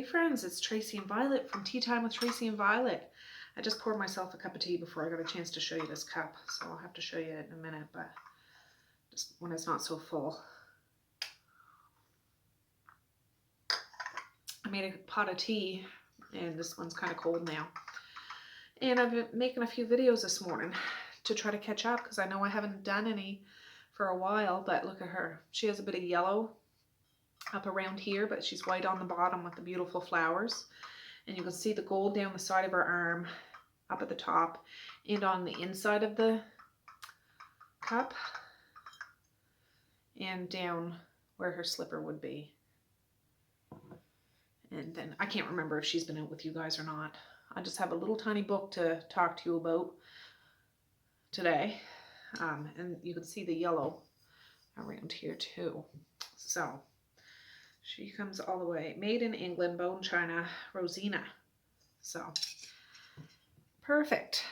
friends, it's Tracey and Violet from Tea Time with Tracey and Violet. I just poured myself a cup of tea before I got a chance to show you this cup, so I'll have to show you it in a minute, but just when it's not so full. I made a pot of tea, and this one's kind of cold now. And I've been making a few videos this morning to try to catch up, because I know I haven't done any for a while, but look at her. She has a bit of yellow up around here, but she's white on the bottom with the beautiful flowers. And you can see the gold down the side of her arm, up at the top, and on the inside of the cup, and down where her slipper would be. And then I can't remember if she's been out with you guys or not. I just have a little tiny book to talk to you about today. And you can see the yellow around here too. So she comes all the way. Made in England, bone china, Rosina. So perfect.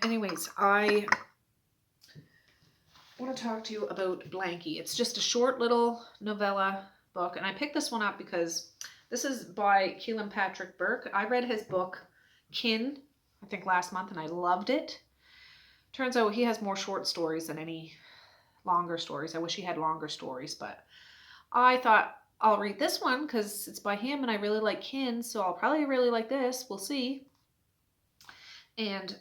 Anyways, I want to talk to you about Blanky. It's just a short little novella book, and I picked this one up because this is by Kealen Burke. I read his book, Kin, I think last month, and I loved it. Turns out he has more short stories than any longer stories. I wish he had longer stories, but I thought I'll read this one because it's by him, and I really like Kin, so I'll probably really like this. We'll see. And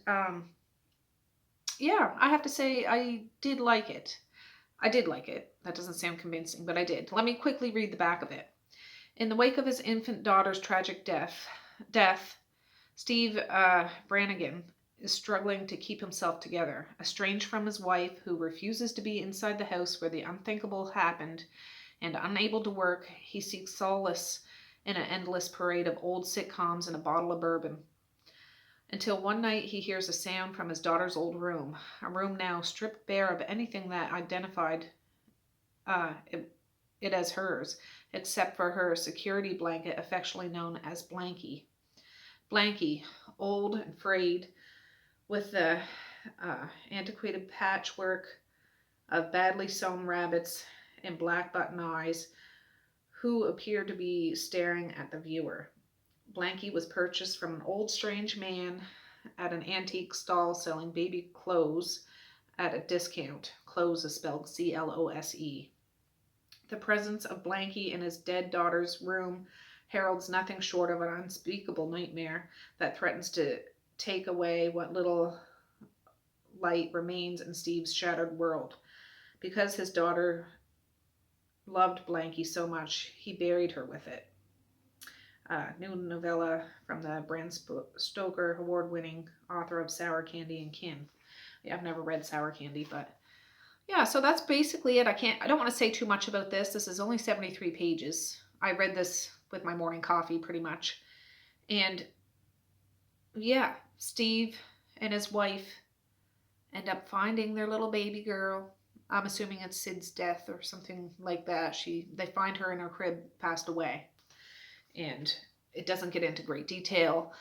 yeah, I have to say I did like it. I did like it. That doesn't sound convincing, but I did. Let me quickly read the back of it. In the wake of his infant daughter's tragic death, Steve Brannigan is struggling to keep himself together. Estranged from his wife, who refuses to be inside the house where the unthinkable happened, and unable to work, he seeks solace in an endless parade of old sitcoms and a bottle of bourbon. Until one night he hears a sound from his daughter's old room, a room now stripped bare of anything that identified it as hers, except for her security blanket affectionately known as Blanky. Blanky, old and frayed, with the antiquated patchwork of badly sewn rabbits and black button eyes, who appear to be staring at the viewer. Blanky was purchased from an old strange man at an antique stall selling baby clothes at a discount. Clothes is spelled C-L-O-S-E. The presence of Blanky in his dead daughter's room heralds nothing short of an unspeakable nightmare that threatens to take away what little light remains in Steve's shattered world. Because his daughter loved Blanky so much, he buried her with it. New novella from the Bram Stoker award-winning author of Sour Candy and Kin. Yeah, I've never read Sour Candy, but yeah, so that's basically it. I don't want to say too much about this. This is only 73 pages. I read this with my morning coffee pretty much. And yeah, Steve and his wife end up finding their little baby girl. I'm assuming it's Sid's death or something like that. They find her in her crib, passed away. And it doesn't get into great detail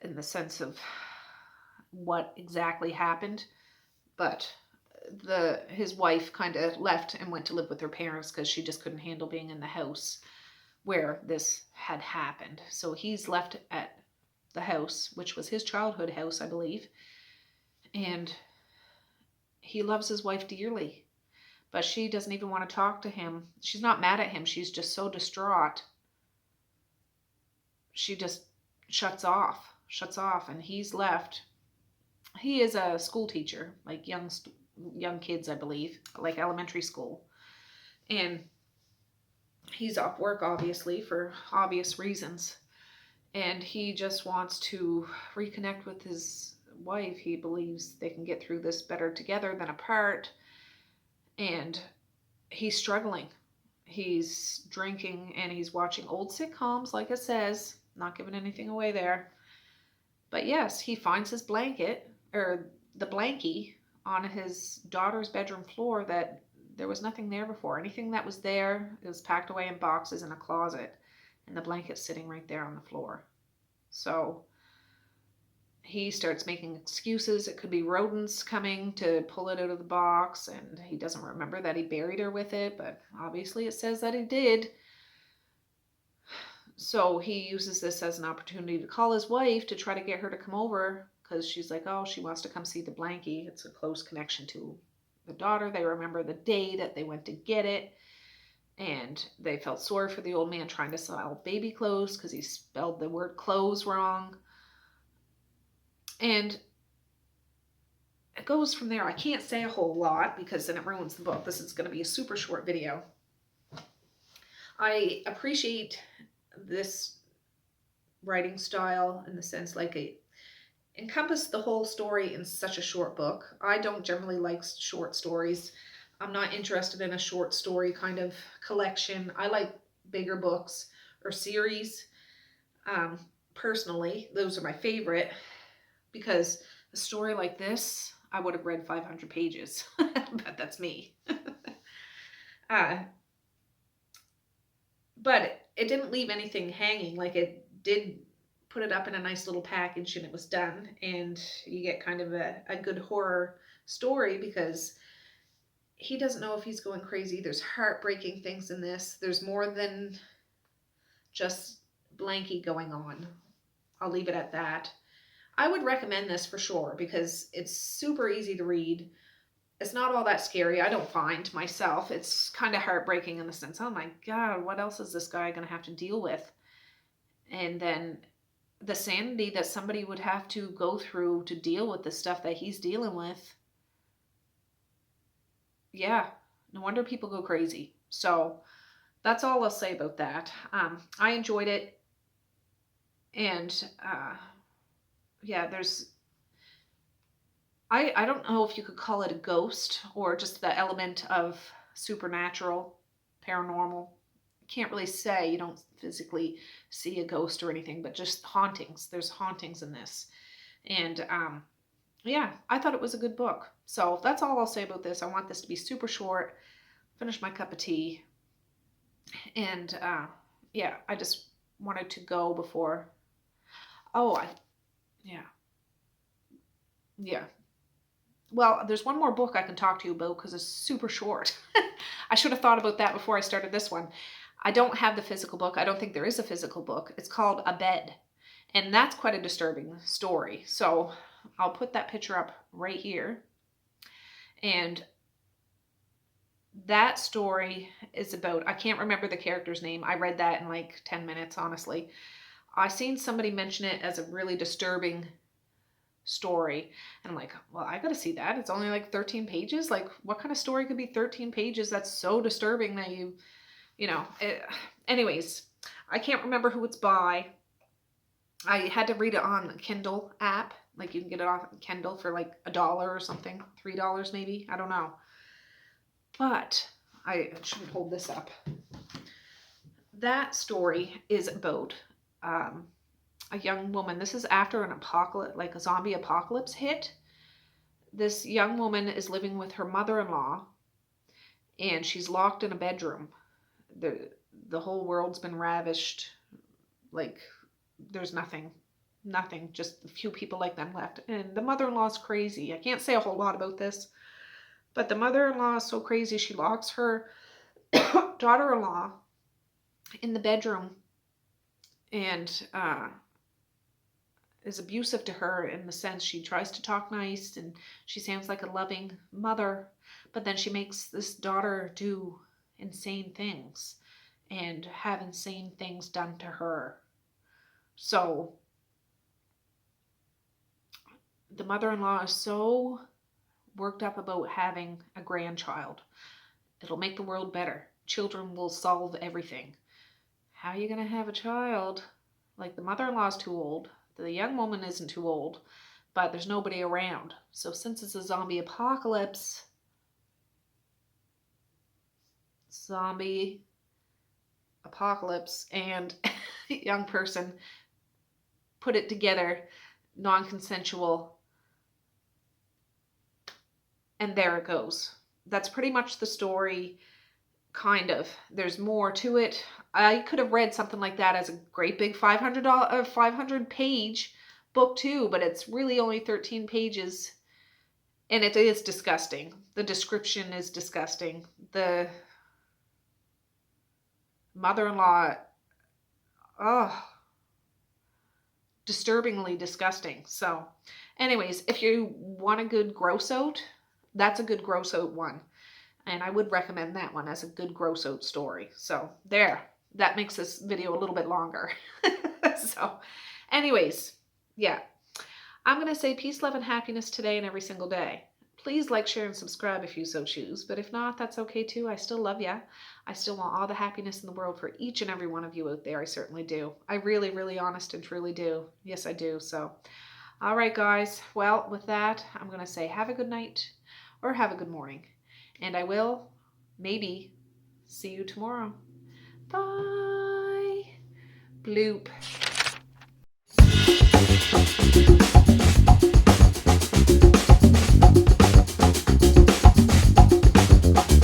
in the sense of what exactly happened, but his wife kind of left and went to live with her parents because she just couldn't handle being in the house where this had happened. So he's left at the house, which was his childhood house, I believe, and he loves his wife dearly, but she doesn't even want to talk to him. She's not mad at him. She's just so distraught. She just shuts off, and he's left. He is a school teacher, like young kids, I believe, like elementary school. And he's off work, obviously, for obvious reasons. And he just wants to reconnect with his wife. He believes they can get through this better together than apart. And he's struggling. He's drinking and he's watching old sitcoms, like it says. Not giving anything away there. But yes, he finds his blanket, or the Blanky, on his daughter's bedroom floor that there was nothing there before. Anything that was there is packed away in boxes in a closet, and the blanket's sitting right there on the floor. So he starts making excuses. It could be rodents coming to pull it out of the box, and he doesn't remember that he buried her with it, but obviously it says that he did. So he uses this as an opportunity to call his wife to try to get her to come over, because she's like, oh, she wants to come see the Blanky. It's a close connection to the daughter. They remember the day that they went to get it, and they felt sorry for the old man trying to sell baby clothes because he spelled the word clothes wrong. And it goes from there. I can't say a whole lot because then it ruins the book. This is going to be a super short video. I appreciate this writing style in the sense like it encompassed the whole story in such a short book. I don't generally like short stories. I'm not interested in a short story kind of collection. I like bigger books or series. Personally, those are my favorite, because a story like this, I would have read 500 pages, but that's me. But it didn't leave anything hanging. Like, it did put it up in a nice little package and it was done. And you get kind of a good horror story, because he doesn't know if he's going crazy. There's heartbreaking things in this. There's more than just Blanky going on. I'll leave it at that. I would recommend this for sure because it's super easy to read. It's not all that scary, I don't find myself. It's kind of heartbreaking in the sense, oh my God, what else is this guy going to have to deal with? And then the sanity that somebody would have to go through to deal with the stuff that he's dealing with. Yeah, no wonder people go crazy. So that's all I'll say about that. I enjoyed it. And yeah, there's, I don't know if you could call it a ghost or just the element of supernatural, paranormal. Can't really say. You don't physically see a ghost or anything, but just hauntings. There's hauntings in this. And yeah, I thought it was a good book. So that's all I'll say about this. I want this to be super short. Finish my cup of tea. And yeah, I just wanted to go before. Oh, yeah. Yeah. Well, there's one more book I can talk to you about because it's super short. I should have thought about that before I started this one. I don't have the physical book. I don't think there is a physical book. It's called Abed. And that's quite a disturbing story. So I'll put that picture up right here. And that story is about, I can't remember the character's name. I read that in like 10 minutes, honestly. I seen somebody mention it as a really disturbing story, and I'm like, well, I gotta see that. It's only like 13 pages. Like, what kind of story could be 13 pages that's so disturbing that you know it, anyways, I can't remember who it's by. I had to read it on the Kindle app. Like, you can get it off Kindle for like $1 or something, $3 maybe, I don't know. But I shouldn't hold this up. That story is about a young woman. This is after an apocalypse, like a zombie apocalypse hit. This young woman is living with her mother-in-law, and she's locked in a bedroom. The whole world's been ravished. Like, there's nothing, just a few people like them left. And the mother-in-law's crazy. I can't say a whole lot about this, but the mother-in-law is so crazy, she locks her daughter-in-law in the bedroom and is abusive to her, in the sense she tries to talk nice and she sounds like a loving mother, but then she makes this daughter do insane things and have insane things done to her. So the mother-in-law is so worked up about having a grandchild. It'll make the world better. Children will solve everything. How are you going to have a child? Like, the mother-in-law's too old. The young woman isn't too old, but there's nobody around. So since it's a zombie apocalypse, and young person put it together, non-consensual, and there it goes. That's pretty much the story, kind of. There's more to it. I could have read something like that as a great big 500 page book too, but it's really only 13 pages. And it is disgusting. The description is disgusting. The mother-in-law, oh, disturbingly disgusting. So anyways, if you want a good gross out, that's a good gross out one. And I would recommend that one as a good gross out story. So there, that makes this video a little bit longer. So anyways, yeah, I'm going to say peace, love, and happiness today and every single day. Please like, share, and subscribe if you so choose. But if not, that's okay too. I still love ya. I still want all the happiness in the world for each and every one of you out there. I certainly do. I really, really honest and truly do. Yes, I do. So, all right, guys. Well, with that, I'm going to say have a good night or have a good morning. And I will, maybe, see you tomorrow. Bye. Bloop.